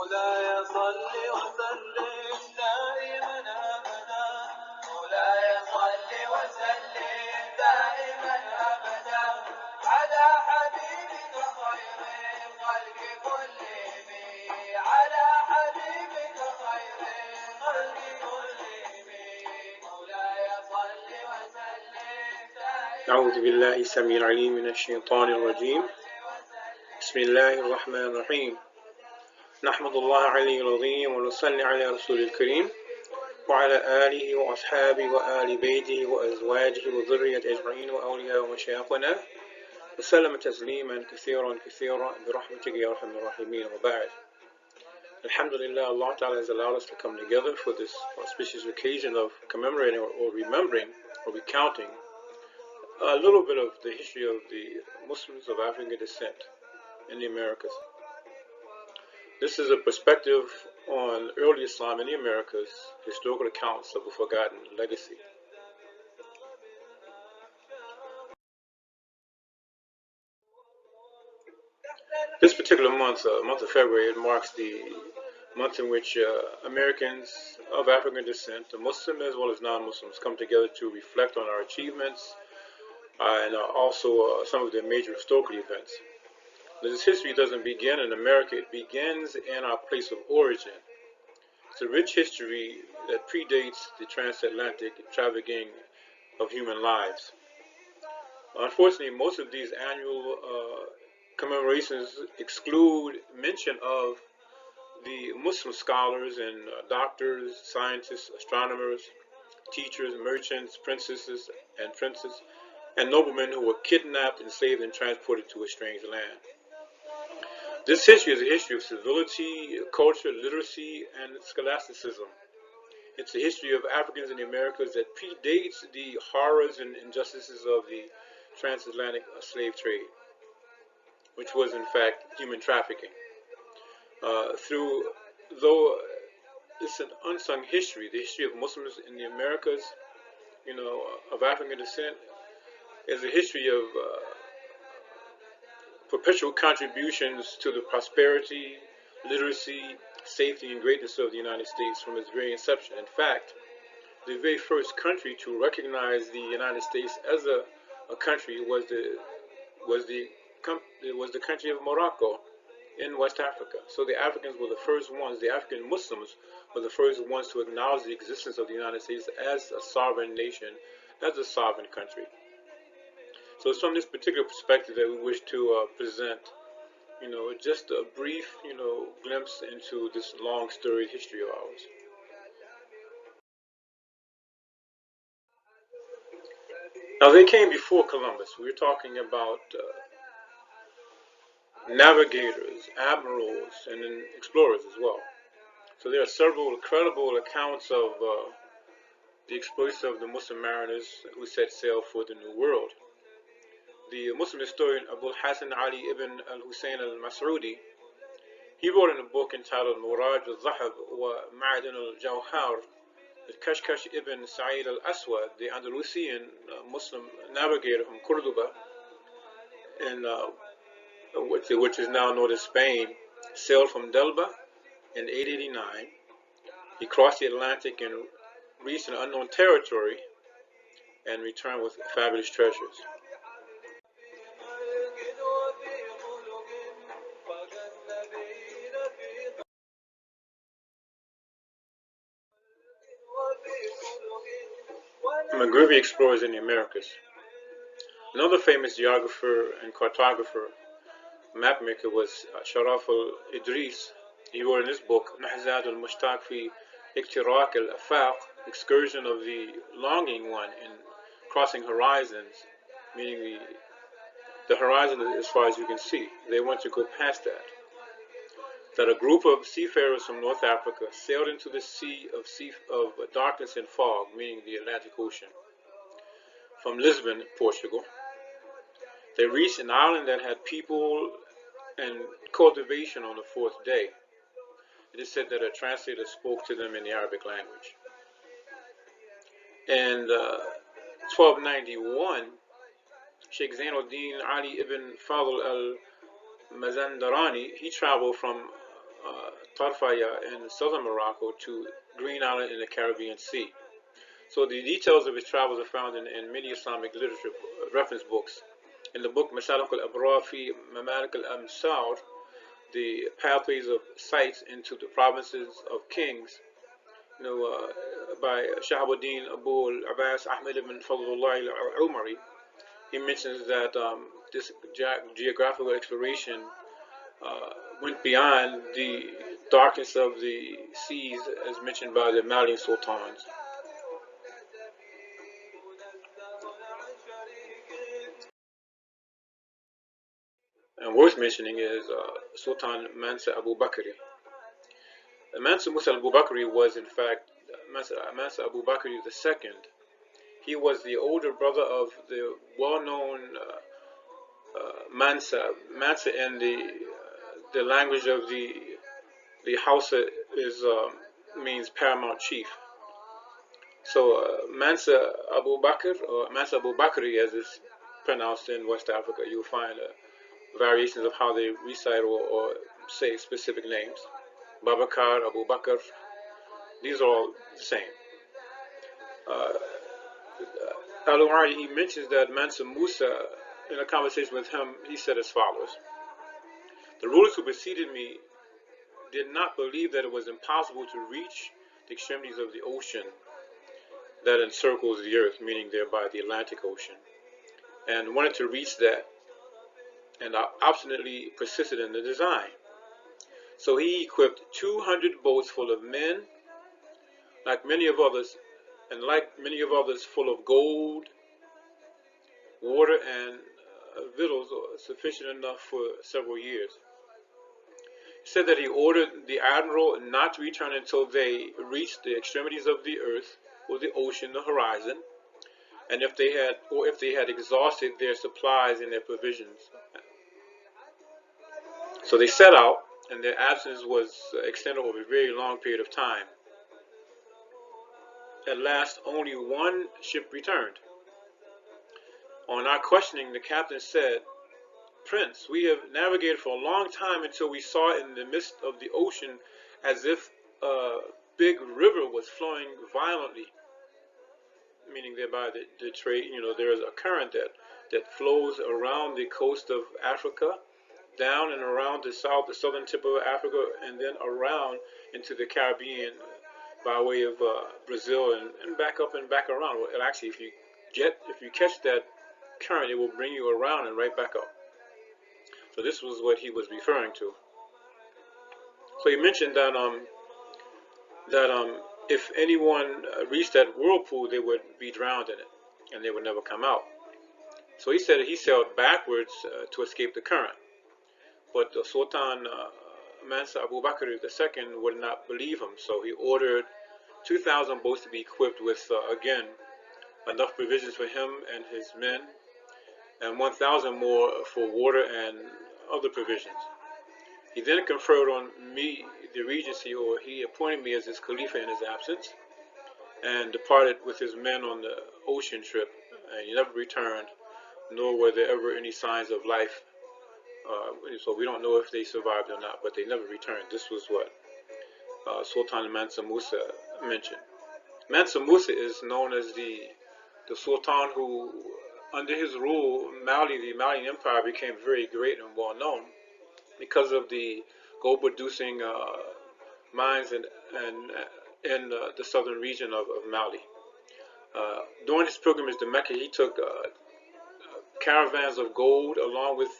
مولاي صل وسلم دائما أبدا مولاي صل وسلم دائما أبدا على حبيبك خير الخلق كلهم على حبيبك خير الخلق كلهم مولاي صل وسلم دائما. أعوذ بالله السميع العليم من الشيطان الرجيم. بسم الله الرحمن الرحيم. نحمد الله علي العظيم ونصلي على رسول الكريم وعلى آله وأصحابه وآل بيته وأزواجه وذرية أجمعين وأولياء ومشايخنا وسلم تسليما كثيرا كثيرا برحمتك يا أرحم الراحمين وبعد. Alhamdulillah, Allah Ta'ala has allowed us to come together for this auspicious occasion of commemorating or remembering or recounting a little bit of the history of the Muslims of African descent in the Americas. This is a perspective on early Islam in the Americas, historical accounts of a forgotten legacy. This particular month, month of February, it marks the month in which Americans of African descent, the Muslim as well as non-Muslims, come together to reflect on our achievements and also some of the major historical events. This history doesn't begin in America, it begins in our place of origin. It's a rich history that predates the transatlantic trafficking of human lives. Unfortunately, most of these annual commemorations exclude mention of the Muslim scholars and doctors, scientists, astronomers, teachers, merchants, princesses and princes, and noblemen who were kidnapped, enslaved, and transported to a strange land. This history is a history of civility, culture, literacy, and scholasticism. It's a history of Africans in the Americas that predates the horrors and injustices of the transatlantic slave trade, which was in fact human trafficking. Though it's an unsung history, the history of Muslims in the Americas, of African descent, is a history of perpetual contributions to the prosperity, literacy, safety, and greatness of the United States from its very inception. In fact, the very first country to recognize the United States as a country was the country of Morocco in West Africa. So the Africans were the first ones, the African Muslims were the first ones to acknowledge the existence of the United States as a sovereign nation, as a sovereign country. So it's from this particular perspective that we wish to present, just a brief, glimpse into this long storied history of ours. Now they came before Columbus. We're talking about navigators, admirals, and then explorers as well. So there are several credible accounts of the exploits of the Muslim mariners who set sail for the New World. The Muslim historian Abu Hassan Ali ibn al-Hussein al-Mas'udi, he wrote in a book entitled Muraj al-Zahab wa Ma'adan al-Jawhar that Kashkash ibn Sa'id al-Aswad, the Andalusian Muslim navigator from Cordoba, and which is now known as Spain, sailed from Delba in 889. He crossed the Atlantic and reached an unknown territory and returned with fabulous treasures. McGreevy explores in the Americas. Another famous geographer and cartographer, mapmaker, was Sharaf al-Idris. He wrote in his book, Nahzad al-Mushtaq fi Iktiraq al-Afaq, excursion of the longing one in crossing horizons, meaning the horizon as far as you can see. They want to go past that. That a group of seafarers from North Africa sailed into the sea of darkness and fog, meaning the Atlantic Ocean, from Lisbon, Portugal. They reached an island that had people and cultivation on the fourth day. It is said that a translator spoke to them in the Arabic language. In 1291, Sheikh Zainuddin Ali ibn Fadl al-Mazandarani, he traveled from Tarfaya in southern Morocco to Green Island in the Caribbean Sea. So the details of his travels are found in many Islamic literature reference books. In the book Masalik al-Abrar fi Mamalik al-Amsar, the pathways of sights into the provinces of kings, by Shahabuddin Abu al-Abbas Ahmed ibn Fadlullah al-Umari, he mentions that this geographical exploration went beyond the darkness of the seas as mentioned by the Malian sultans. And worth mentioning is Sultan Mansa Abu Bakri. Mansa Musa Abu Bakri was in fact Mansa Abu Bakri II. He was the older brother of the well-known Mansa. Mansa in the language of the Hausa is means paramount chief. So Mansa Abu Bakr, or Mansa Abu Bakri as it's pronounced in West Africa, you'll find variations of how they recite or say specific names. Babakar, Abu Bakr, these are all the same. Al-Umari, he mentions that Mansa Musa, in a conversation with him, he said as follows: the rulers who preceded me did not believe that it was impossible to reach the extremities of the ocean that encircles the earth, meaning thereby the Atlantic Ocean, and wanted to reach that, and obstinately persisted in the design. So he equipped 200 boats full of men, like many of others full of gold, water, and victuals sufficient enough for several years. He said that he ordered the admiral not to return until they reached the extremities of the earth, or the ocean, the horizon, and if they had exhausted their supplies and their provisions. So they set out, and their absence was extended over a very long period of time. At last, only one ship returned. On our questioning, the captain said, "Prince, we have navigated for a long time until we saw in the midst of the ocean as if a big river was flowing violently," meaning thereby the trade, there is a current that flows around the coast of Africa, down and around the southern tip of Africa, and then around into the Caribbean by way of Brazil and back up and back around. Well, actually, if you catch that current, it will bring you around and right back up. So this was what he was referring to. So he mentioned that if anyone reached that whirlpool, they would be drowned in it, and they would never come out. So he said he sailed backwards to escape the current. But the Sultan Mansa Abu Bakr II would not believe him, so he ordered 2,000 boats to be equipped with, again, enough provisions for him and his men, and 1,000 more for water and other provisions. He then conferred on me the regency, or he appointed me as his Khalifa in his absence, and departed with his men on the ocean trip, and he never returned, nor were there ever any signs of life. So we don't know if they survived or not, but they never returned. This was what Sultan Mansa Musa mentioned. Mansa Musa is known as the Sultan who, under his rule, the Malian Empire became very great and well known because of the gold-producing mines in the southern region of Mali. During his pilgrimage to Mecca, he took caravans of gold along with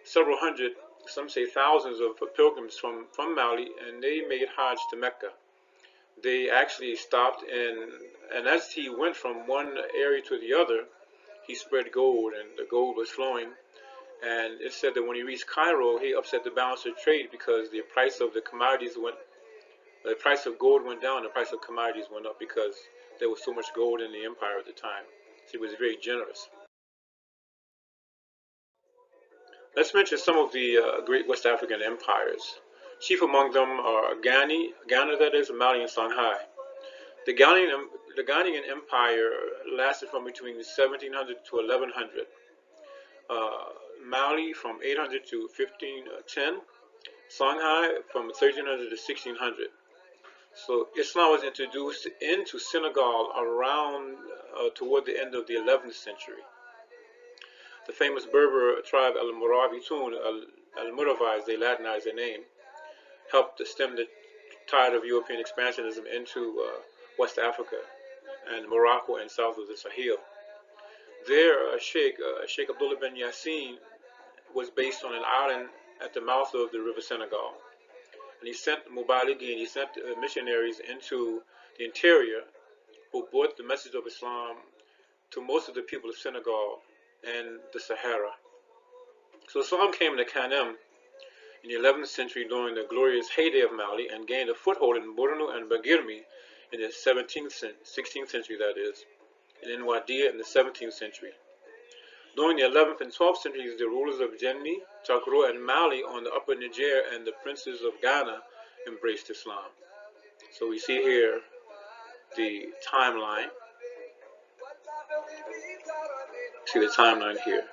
several hundred, some say thousands, of pilgrims from Mali, and they made Hajj to Mecca. They actually stopped, and as he went from one area to the other, he spread gold, and the gold was flowing. And it said that when he reached Cairo, he upset the balance of trade because the price of the price of gold went down, the price of commodities went up because there was so much gold in the empire at the time. So he was very generous. Let's mention some of the great West African empires. Chief among them are Ghana, that is, Mali, and Songhai. The Ghanaian Empire lasted from between 1700 to 1100. Mali from 800 to 1510. Songhai from 1300 to 1600. So Islam was introduced into Senegal around toward the end of the 11th century. The famous Berber tribe al-Murawitun, al-Muravites, they Latinized their name, helped to stem the tide of European expansionism into West Africa and Morocco and south of the Sahel. There, Sheikh Abdullah bin Yassin was based on an island at the mouth of the river Senegal. And he sent Mubalighin, he sent missionaries into the interior who brought the message of Islam to most of the people of Senegal and the Sahara. So Islam came to Kanem in the 11th century during the glorious heyday of Mali and gained a foothold in Borno and Bagirmi in the 16th century, that is, and in Wadiya in the 17th century. During the 11th and 12th centuries, the rulers of Jenni, Chakro, and Mali on the upper Niger and the princes of Ghana embraced Islam. So we see here the timeline. See the timeline here.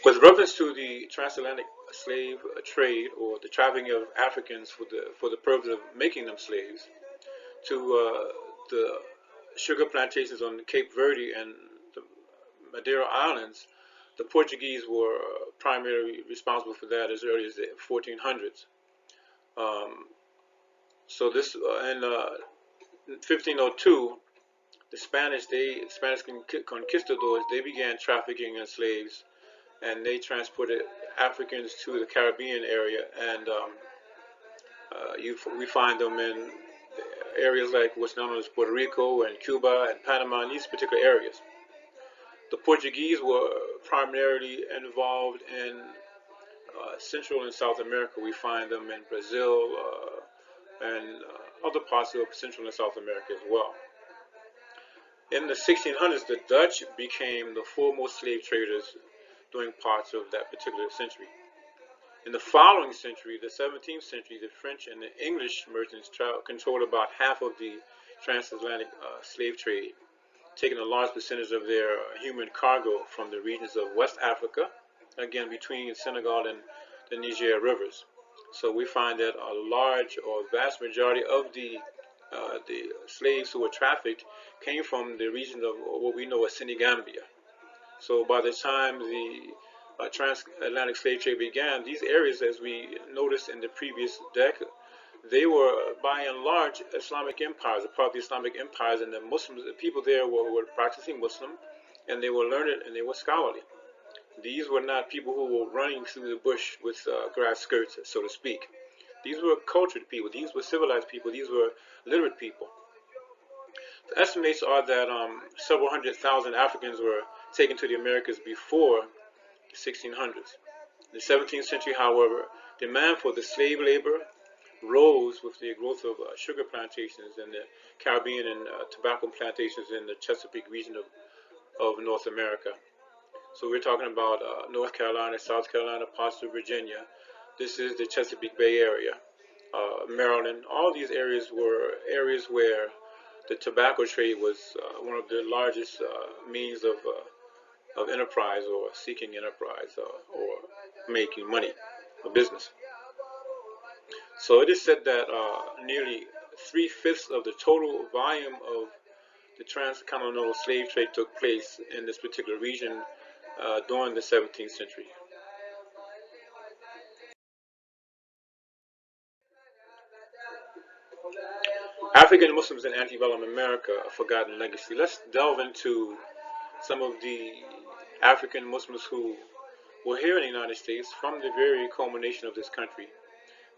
With reference to the transatlantic slave trade, or the trafficking of Africans for the purpose of making them slaves, to the sugar plantations on Cape Verde and the Madeira Islands, the Portuguese were primarily responsible for that as early as the 1400s. So this in 1502, the Spanish conquistadors, they began trafficking in slaves, and they transported Africans to the Caribbean area, and we find them in areas like what's known as Puerto Rico and Cuba and Panama, and these particular areas. The Portuguese were primarily involved in Central and South America. We find them in Brazil and other parts of Central and South America as well. In the 1600s, the Dutch became the foremost slave traders during parts of that particular century. In the following century, the 17th century, the French and the English merchants controlled about half of the transatlantic slave trade, taking a large percentage of their human cargo from the regions of West Africa, again between Senegal and the Niger rivers. So we find that a large or vast majority of the slaves who were trafficked came from the region of what we know as Senegambia. So by the time the transatlantic slave trade began, these areas, as we noticed in the previous deck, they were by and large Islamic empires, a part of the Islamic empires, and the Muslims, the people there were practicing Muslim, and they were learned and they were scholarly. These were not people who were running through the bush with grass skirts, so to speak. These were cultured people, these were civilized people, these were literate people. The estimates are that several 100,000 Africans were taken to the Americas before the 1600s. In the 17th century, however, demand for the slave labor rose with the growth of sugar plantations in the Caribbean and tobacco plantations in the Chesapeake region of North America. So we're talking about North Carolina, South Carolina, parts of Virginia. This is the Chesapeake Bay area, Maryland. All these areas were areas where the tobacco trade was one of the largest means of enterprise, or seeking enterprise, or making money, or business. So it is said that nearly 3/5 of the total volume of the transcontinental slave trade took place in this particular region during the 17th century. African Muslims in antebellum America, a forgotten legacy. Let's delve into some of the African Muslims who were here in the United States from the very culmination of this country.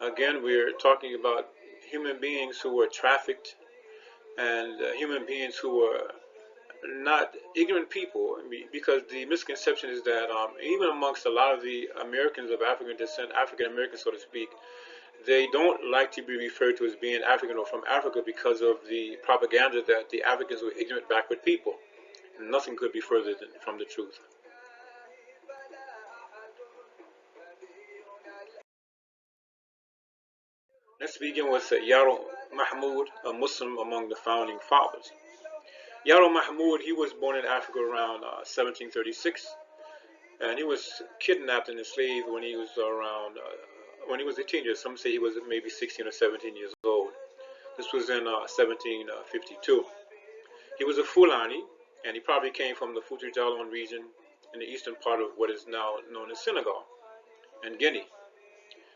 Again, we're talking about human beings who were trafficked, and human beings who were not ignorant people, because the misconception is that even amongst a lot of the Americans of African descent, African Americans so to speak, they don't like to be referred to as being African or from Africa because of the propaganda that the Africans were ignorant, backward people. And nothing could be further from the truth. Let's begin with Yarrow Mamout, a Muslim among the founding fathers. Yarrow Mamout, he was born in Africa around 1736, and he was kidnapped and enslaved when he was around, when he was a teenager. Some say he was maybe 16 or 17 years old. This was in 1752. He was a Fulani, and he probably came from the Futu Jalon region in the eastern part of what is now known as Senegal and Guinea.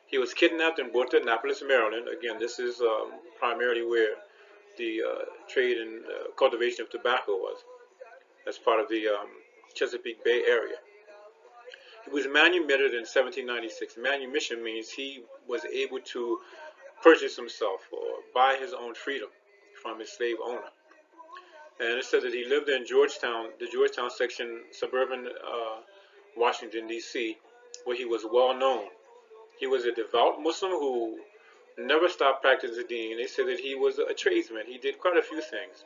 He was kidnapped and brought to Annapolis, Maryland. Again, this is primarily where the trade and cultivation of tobacco was, as part of the Chesapeake Bay area. He was manumitted in 1796. Manumission means he was able to purchase himself or buy his own freedom from his slave owner. And it said that he lived in Georgetown, the Georgetown section, suburban Washington, D.C., where he was well known. He was a devout Muslim who never stopped practicing deen. They said that he was a tradesman. He did quite a few things.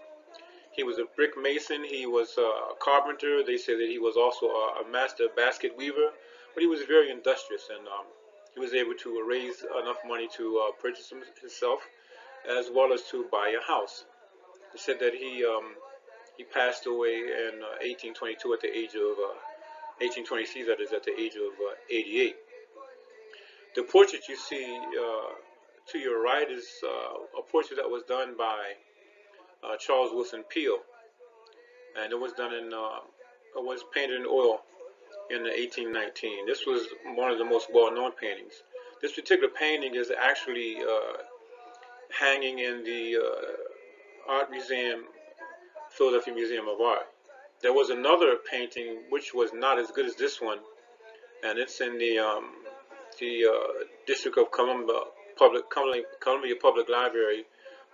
He was a brick mason. He was a carpenter. They said that he was also a master basket weaver. But he was very industrious, and he was able to raise enough money to purchase himself, as well as to buy a house. They said that he passed away in 1822 at the age of 1823. That is at the age of 88. The portrait you see to your right is a portrait that was done by Charles Wilson Peale, and it was done in it was painted in oil in 1819. This was one of the most well-known paintings. This particular painting is actually hanging in the Art Museum, Philadelphia Museum of Art. There was another painting which was not as good as this one, and it's in the District of Columbia Public Library.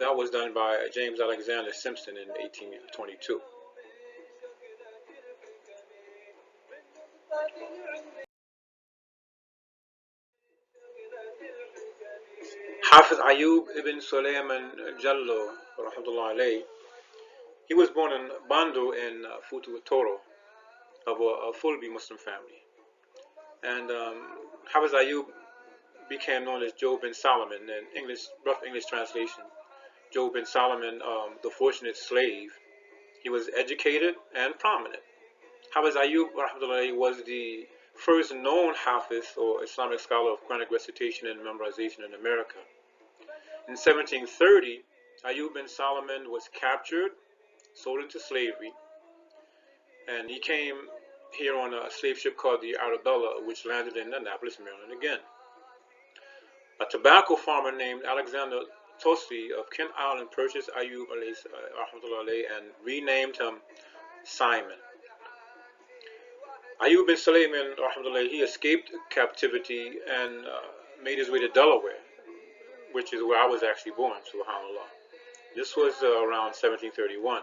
That was done by James Alexander Simpson in 1822. Hafiz Ayub ibn Solomon Jallo, rahmatullah alayhi, he was born in Bando in Futu Toro, of a Fulbi Muslim family. And Hafiz Ayub became known as Job bin Solomon, in English, rough English translation. Job bin Solomon, the fortunate slave. He was educated and prominent. Hafiz Ayub rahmatullah was the first known Hafiz, or Islamic scholar of Quranic recitation and memorization in America. In 1730, Ayub bin Solomon was captured, sold into slavery, and he came here on a slave ship called the Arabella, which landed in Annapolis, Maryland again. A tobacco farmer named Alexander Tosti of Kent Island purchased Ayub and renamed him Simon. Ayub bin Solomon, he escaped captivity and made his way to Delaware, which is where I was actually born, subhanAllah. This was around 1731.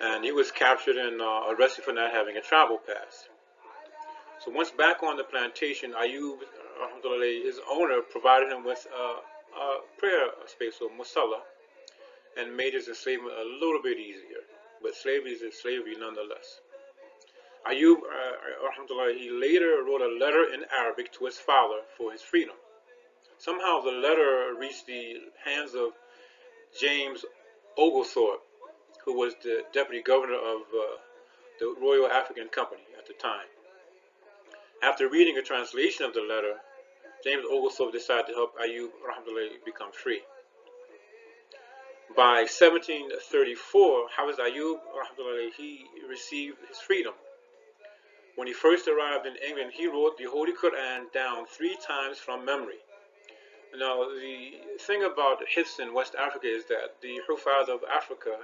And he was captured and arrested for not having a travel pass. So once back on the plantation, Ayub, his owner, provided him with a prayer space, or musalla, and made his enslavement a little bit easier. But slavery is slavery nonetheless. Ayub, he later wrote a letter in Arabic to his father for his freedom. Somehow the letter reached the hands of James Oglethorpe, who was the deputy governor of the Royal African Company at the time. After reading a translation of the letter, James Oglethorpe decided to help Ayub become free. By 1734, Hafiz Ayub he received his freedom. When he first arrived in England, he wrote the Holy Quran down 3 times from memory. Now, the thing about Hifz in West Africa is that the Hufaz of Africa,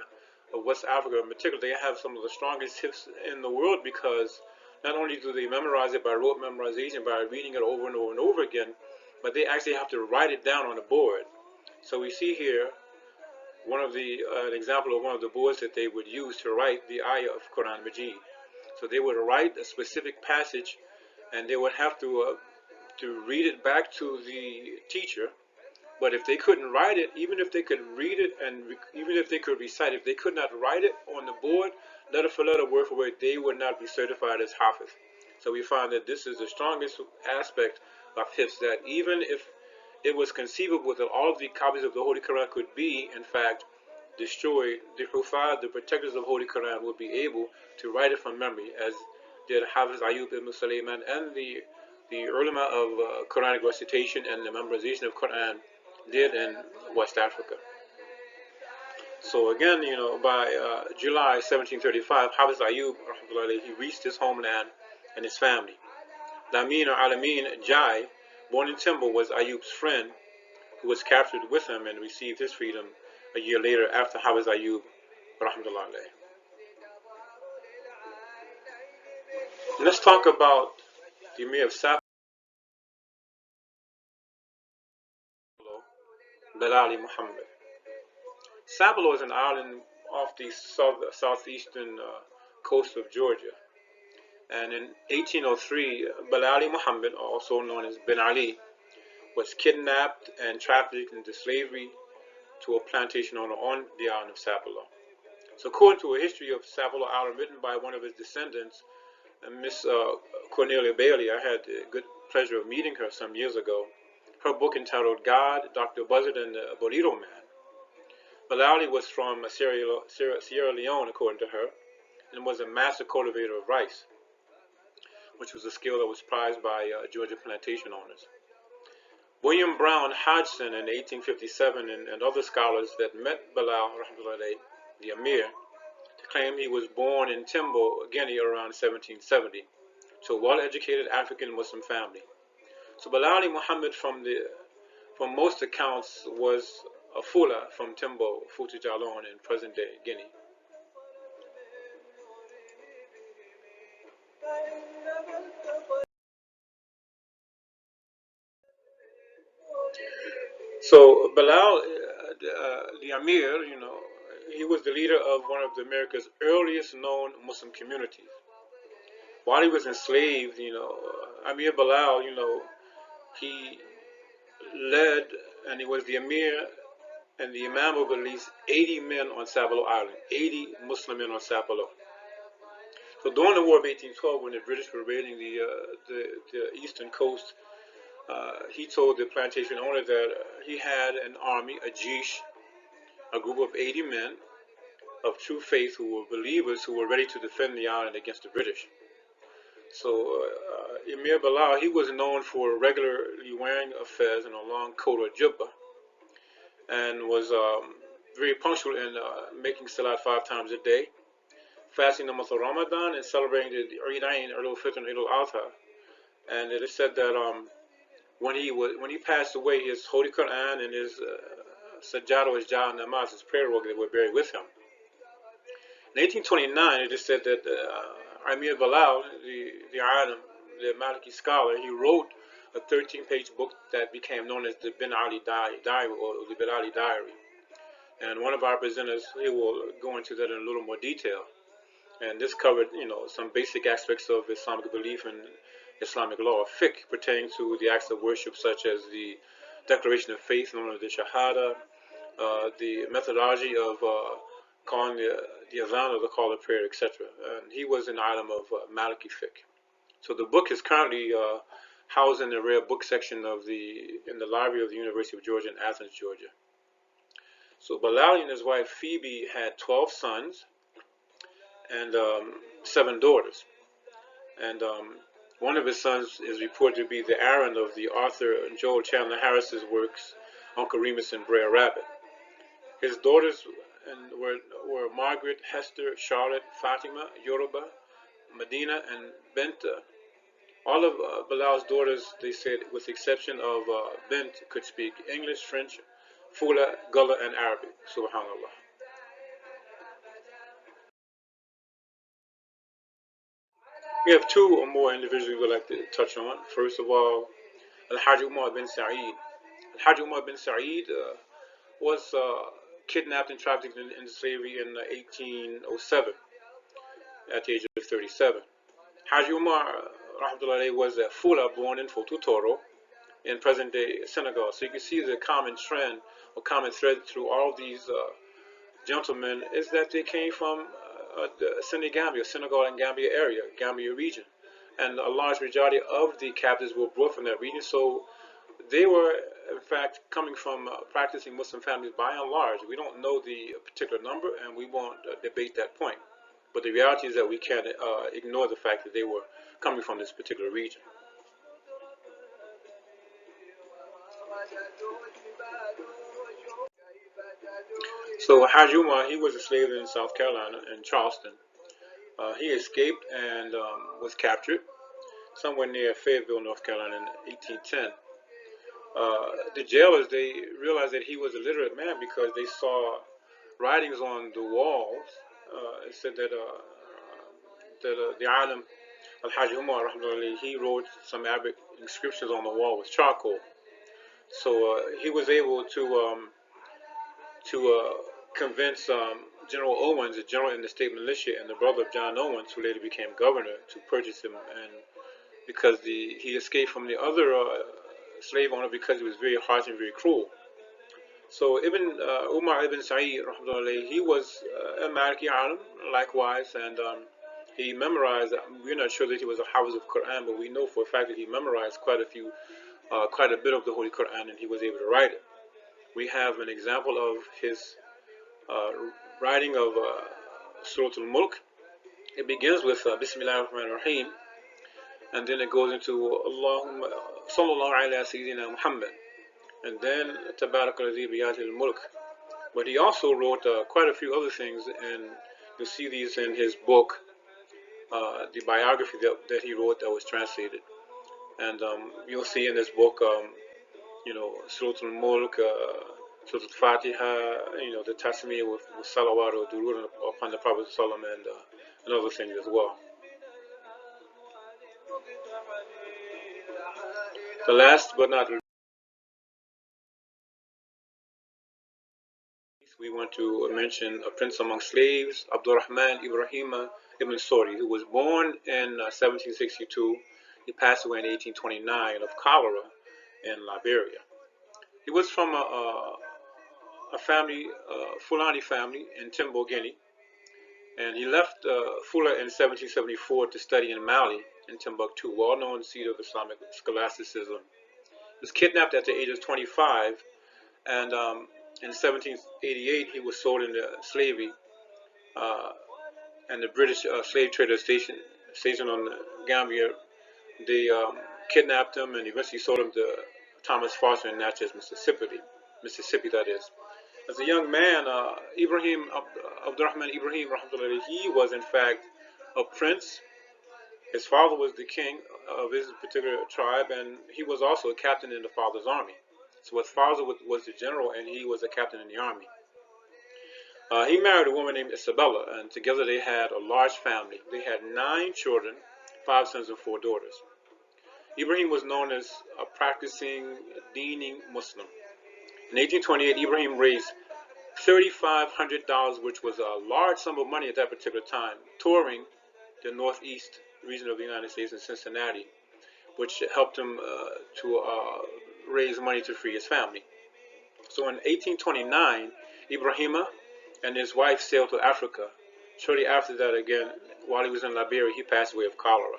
of West Africa in particular, they have some of the strongest Hifz in the world, because not only do they memorize it by rote memorization, by reading it over and over and over again, but they actually have to write it down on a board. So we see here one of the an example of one of the boards that they would use to write the ayah of Quran Majid. So they would write a specific passage, and they would have to read it back to the teacher. But if they couldn't write it, even if they could read it and even if they could recite it, if they could not write it on the board, letter for letter, word for word, they would not be certified as Hafiz. So we find that this is the strongest aspect of Hifz, that even if it was conceivable that all of the copies of the Holy Quran could be, in fact, destroyed. The Hufad, the protectors of Holy Quran, would be able to write it from memory, as did Hafiz Ayub ibn Solomon and the ulama of Quranic recitation and the memorization of Quran did in West Africa. So again, by July 1735, Hafiz Ayub, he reached his homeland and his family. Lamin or Alamin Jai, born in Timbo, was Ayub's friend, who was captured with him and received his freedom a year later after Hafiz Ayub, rahmatullahi. Let's talk about the Emir of Sapelo, Bilali Muhammad. Sapelo is an island off the southeastern coast of Georgia. And in 1803, Bilali Muhammad, also known as Ben Ali, was kidnapped and trafficked into slavery to a plantation owner on the island of Sapelo. So according to a history of Sapelo Island written by one of his descendants, Miss Cornelia Bailey, I had the good pleasure of meeting her some years ago. Her book entitled God, Dr. Buzzard, and the Burrito Man. Bilali was from Sierra Leone, according to her, and was a master cultivator of rice, which was a skill that was prized by Georgia plantation owners. William Brown Hodgson in 1857 and other scholars that met Bilal, the Emir, claim he was born in Timbo, Guinea around 1770 to a well-educated African Muslim family. So Bilali Muhammad, from most accounts, was a Fula from Timbo, Futa Jalon in present-day Guinea. So Bilal, the Emir, he was the leader of one of America's earliest known Muslim communities. While he was enslaved, Emir Bilal, he led, and he was the Emir and the Imam of at least 80 men on Sapelo Island, 80 Muslim men on Sapelo. So during the War of 1812, when the British were raiding the eastern coast, he told the plantation owner that he had an army, a jeish, a group of 80 men of true faith who were believers who were ready to defend the island against the British. So Emir Bilal, he was known for regularly wearing a fez and a long coat or jubba, and was very punctual in making salat 5 times a day, fasting the month of Ramadan, and celebrating the Eidain, Eid al-Fitr and Eid al-Adha. And it is said that when he passed away, his Holy Quran and his Sajjada, his Jah Namaz, his prayer book, were buried with him. In 1829, it is said that Emir Bilal, the Alim, the Maliki scholar, he wrote a 13-page book that became known as the Ben Ali Diary, or the Bilali Diary. And one of our presenters, he will go into that in a little more detail. And this covered, some basic aspects of Islamic belief and Islamic law, fiqh, pertaining to the acts of worship such as the declaration of faith, known as the Shahada, the methodology of calling the Azan or the call of prayer, etc. And he was an item of Maliki fiqh. So the book is currently housed in the rare book section in the library of the University of Georgia in Athens, Georgia. So Bilali and his wife Phoebe had 12 sons and 7 daughters. And one of his sons is reported to be the Aaron of the author Joel Chandler Harris's works, Uncle Remus and Brer Rabbit. His daughters were Margaret, Hester, Charlotte, Fatima, Yoruba, Medina, and Benta. All of Bilal's daughters, they said, with the exception of Bint, could speak English, French, Fula, Gullah, and Arabic. Subhanallah. We have 2 or more individuals we'd like to touch on. First of all, Al-Hajj Umar bin Sa'id. Al-Hajj Umar bin Sa'id was kidnapped and trafficked into slavery in 1807 at the age of 37. Hajj Umar was a Fula born in Fotutoro in present-day Senegal. So you can see the common trend or common thread through all these gentlemen is that they came from the Senegal and Gambia area, Gambia region. And a large majority of the captives were brought from that region. So they were, in fact, coming from practicing Muslim families by and large, we don't know the particular number, and we won't debate that point. But the reality is that we can't ignore the fact that they were coming from this particular region. So Hajuma, he was a slave in South Carolina, in Charleston. He escaped and was captured somewhere near Fayetteville, North Carolina in 1810. The jailers, they realized that he was a literate man because they saw writings on the walls. It said that the alim al-Hajj Umar, he wrote some Arabic inscriptions on the wall with charcoal. So he was able to convince General Owens, a general in the state militia, and the brother of John Owens, who later became governor, to purchase him. And because he escaped from the other slave owner because he was very harsh and very cruel. So Umar ibn Sa'id, he was a Maliki alim, likewise, and he memorized. We're not sure that he was a hafiz of Quran, but we know for a fact that he memorized quite a bit of the Holy Quran, and he was able to write it. We have an example of his writing of Surah Al-Mulk. It begins with Bismillah ar-Rahman ar-Rahim, and then it goes into Allahumma sallallahu ala Sayyidina Muhammad, and then Tabarak al-Ladhi biyadihi al-Mulk. But he also wrote quite a few other things, and you'll see these in his book, the biography that he wrote that was translated. And you'll see in this book, Surah Al-Mulk, Surah Al-Fatiha, the Tasmiyah with salawat or durud upon the Prophet Sallam, and other things as well. The last but not least, we want to mention a prince among slaves, al-Rahman Ibrahim Ibn Solomon, who was born in 1762. He passed away in 1829 of cholera in Liberia. He was from a family, Fulani family in Timbo, Guinea, and he left Fula in 1774 to study in Mali, in Timbuktu, well-known seat of Islamic scholasticism. He was kidnapped at the age of 25, and in 1788 he was sold into slavery, and the British slave traders stationed on the Gambia, they kidnapped him and eventually sold him to Thomas Foster in Natchez, Mississippi, that is. As a young man, Ibrahim Abd Ibrahim, he was in fact a prince. His father was the king of his particular tribe, and he was also a captain in the father's army. So his father was the general, and he was a captain in the army. He married a woman named Isabella, and together they had a large family. They had 9 children, 5 sons and 4 daughters. Ibrahim was known as a practicing Dini Muslim. In 1828, Ibrahim raised $3,500, which was a large sum of money at that particular time, touring the northeast region of the United States in Cincinnati, which helped him to raise money to free his family. So in 1829, Ibrahima and his wife sailed to Africa. Shortly after that, again, while he was in Liberia, he passed away of cholera.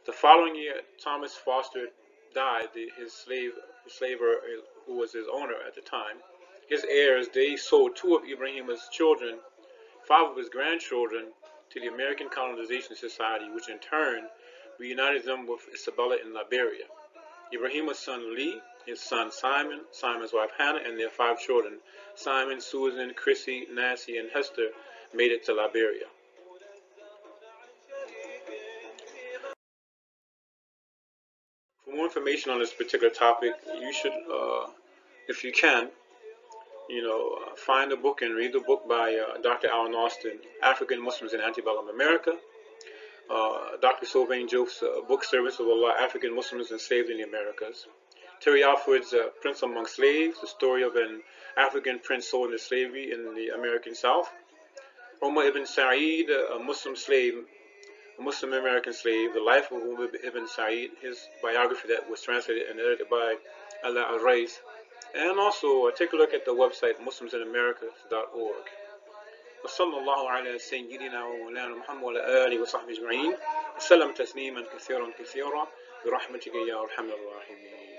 The following year, Thomas Foster died, his slaver who was his owner at the time. His heirs, they sold 2 of Ibrahima's children, 5 of his grandchildren, to the American Colonization Society, which in turn reunited them with Isabella in Liberia. Ibrahima's son Lee, his son Simon, Simon's wife Hannah, and their 5 children, Simon, Susan, Chrissy, Nancy, and Hester, made it to Liberia. For more information on this particular topic, you should, if you can, find a book and read the book by Dr. Alan Austin, African Muslims in Antebellum America. Dr. Sylvain Joseph's book, Servants of Allah, African Muslims Enslaved in the Americas. Terry Alford's Prince Among Slaves, the story of an African prince sold into slavery in the American South. Omar ibn Sa'id, a Muslim American slave, the life of Omar ibn Sa'id, his biography that was translated and edited by Allah al-Rais. And also take a look at the website muslimsinamericas.org. وصلى الله على سيدنا ومولانا محمد وعلى آله وصحبه أجمعين وسلم تسليما كثيرا برحمتك يا أرحم الراحمين.